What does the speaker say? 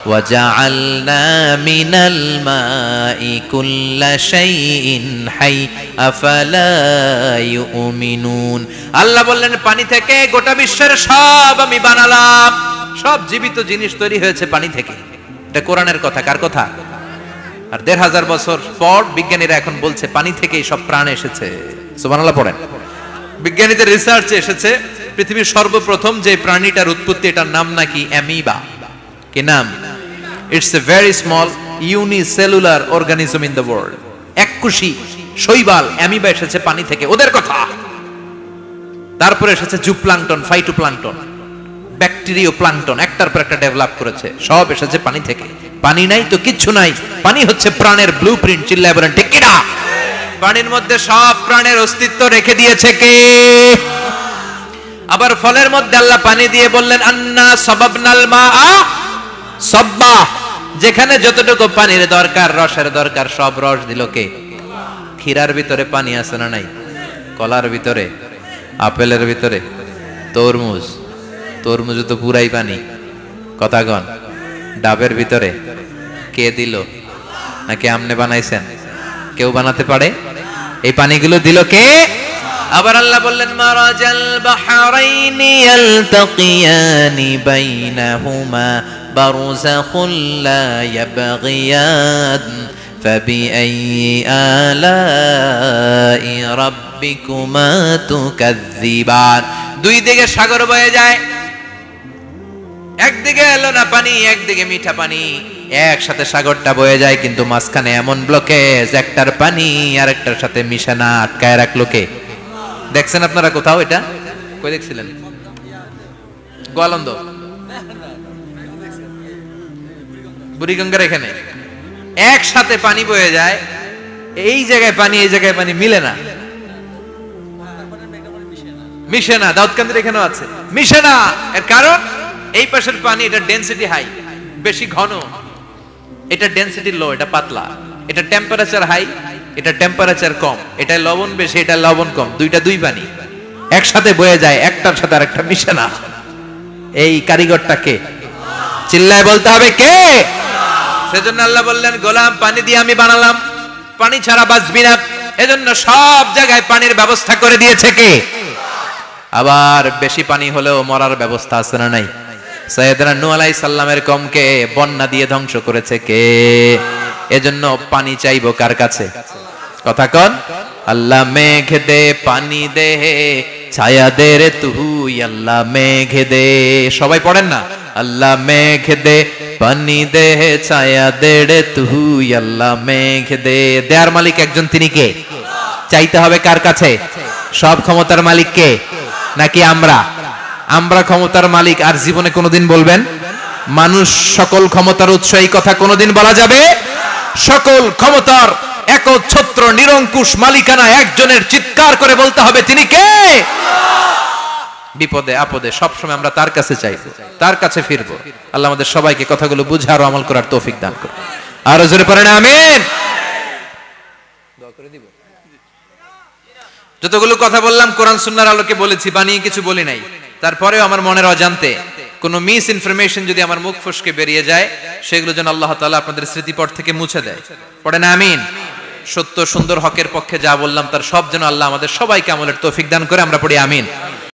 وَجَعَلْنَا مِنَ الْمَاءِ كُلَّ شَيْءٍ حَيٍّ أَفَلَا يُؤْمِنُونَ। আল্লাহ বললেন পানি থেকে গোটা বিশ্বের সব আমি বানালাম। সব জীবিত জিনিস তৈরি হয়েছে পানি থেকে। এটা কোরআনের কথা, কার কথা? আর ১৫০০ বছর পর বিজ্ঞানীরা এখন বলছে পানি থেকেই সব প্রাণ এসেছে। সুবহানাল্লাহ পড়েন। বিজ্ঞানীদের রিসার্চে এসেছে পৃথিবীর সর্বপ্রথম যে প্রাণীটার উৎপত্তি, এটার নাম নাকি অ্যামিবা। কি নাম? It's a very small unicellular organism in the world. এককোষী শৈবাল অ্যামিবা এসেছে পানি থেকে, ওদের কথা। তারপরে এসেছে জুপ্লাঙ্কটন, ফাইটোপ্লাঙ্কটন, ব্যাকটেরিয়া প্লাঙ্কটন, একটার পর একটা ডেভেলপ করেছে, সব এসেছে পানি থেকে। পানি নাই তো কিচ্ছু নাই। পানি হচ্ছে প্রাণের ব্লুপ্রিন্ট। চিল্লায় বলেন ঠিক কিনা? পানির মধ্যে সব প্রাণের অস্তিত্ব রেখে দিয়েছে কে? আবার ফলের মধ্যে আল্লাহ পানি দিয়ে বললেন আন্না সাবাবনাল মাআ সাব্বা। যেখানে যতটুকু পানির দরকার, রসের দরকার, সব রস দিল কে? ক্ষীরার ভিতরে পানি আছে না নাই? কলার ভিতরে, আপেলের ভিতরে, তরমুজ তো পুরাই পানি। কথাগণ, ডাবের ভিতরে কে দিল? নাকি আমনে বানাইছেন? কেউ বানাতে পারে? এই পানিগুলো দিল কে? আবার আল্লাহ বললেন মারাজাল বাহরাইনি ইয়ালতাকিয়ানি বাইনাহুমা বারযাখুল লা ইয়াবগিয়ান ফাবিআইয়ি আলাই রাব্বিকুমা তুকাযযিবান। দুই দিকে সাগর বয়ে যায়, একদিকে লোনা পানি, একদিকে মিঠা পানি, একসাথে সাগরটা বয়ে যায়, কিন্তু মাঝখানে এমন ব্লকেজ, একটার পানি আরেকটার সাথে মিশে না, আটকায় রাখলো কে? দেখছেন আপনারা কোথাও এটা? কই দেখছিলেন? গোয়ালন্দ, বুড়িগঙ্গার এখানে একসাথে পানি বয়ে যায়, এই জায়গায় পানি এই জায়গায় পানি মিলে না, মিশে না। দাউদকান্দির এখানেও আছে, মিশে না। এর কারণ এই পাশের পানি, এটা ডেনসিটি হাই, বেশি ঘন, এটা ডেনসিটি লো, এটা পাতলা, এটা টেম্পারেচার হাই, এটা টেম্পারেচার কম, এটা লবণ বেশি, এটা লবণ কম, দুইটা দুই পানি একসাথে বয়ে যায়, একটার সাথে আরেকটা মিশে না। এই কারিগরটা কে? চিল্লায় বলতে হবে কে? সেজন্য আল্লাহ বললেন গোলাম পানি দিয়ে আমি বানালাম, পানি ছাড়া বাঁচবি না। এজন্য সব জায়গায় পানির ব্যবস্থা করে দিয়েছে কে? আবার বেশি পানি হলেও মরার ব্যবস্থা আছে না নাই? সাইয়েদনা নূহ আলাইহিস সালামের কওমকে বন্যা দিয়ে ধ্বংস করেছে কে? এজন্য পানি চাইবো কার কাছে? কথা কন। আল্লাহ মেঘ দে পানি দে ছায়া দে রে তুই, আল্লাহ মেঘ দে। সবাই পড়েন না? আল্লাহ মেঘ দে পানি দে ছায়া দে রে তুই, আল্লাহ মেঘ দে। দেয়ার মালিক একজন, তিনি কে? চাইতে হবে কার কাছে? সব ক্ষমতার মালিক কে? নাকি আমরা? আমরা ক্ষমতার মালিক। আর জীবনে কোনোদিন বলবেন মানুষ সকল ক্ষমতার উৎস, এই কথা কোনোদিন বলা যাবে? সকল ক্ষমতার একচ্ছত্র নিরঙ্কুশ মালিকানা একজনের, চিৎকার করে বলতে হবে তিনি কে? বিপদে আপদে সবসময় আমরা তার কাছে চাইবো, তার কাছে ফিরবো। আল্লাহ আমাদের সবাইকে কথাগুলো বুঝার ও আমল করার তৌফিক দান করুন। আরো জোরে পড়েন আমিন। দোয়া করে দিব। যতগুলো কথা বললাম কোরআন সুন্নাহর আলোকে বলেছি, বানিয়ে কিছু বলি নাই। তারপরেও আমার মনের অজান্তে কোনো মিস ইনফরমেশন যদি আমার মুখ ফসকে বেরিয়ে যায়, সেগুলো যেন আল্লাহ তাআলা আপনাদের স্মৃতিপট থেকে মুছে দেয়। পড়েন আমিন। সত্য সুন্দর হকের পক্ষে যা বললাম তার সব যেন আল্লাহ আমাদের সবাইকে আমলের তৌফিক দান করে। আমরা পড়ি আমিন।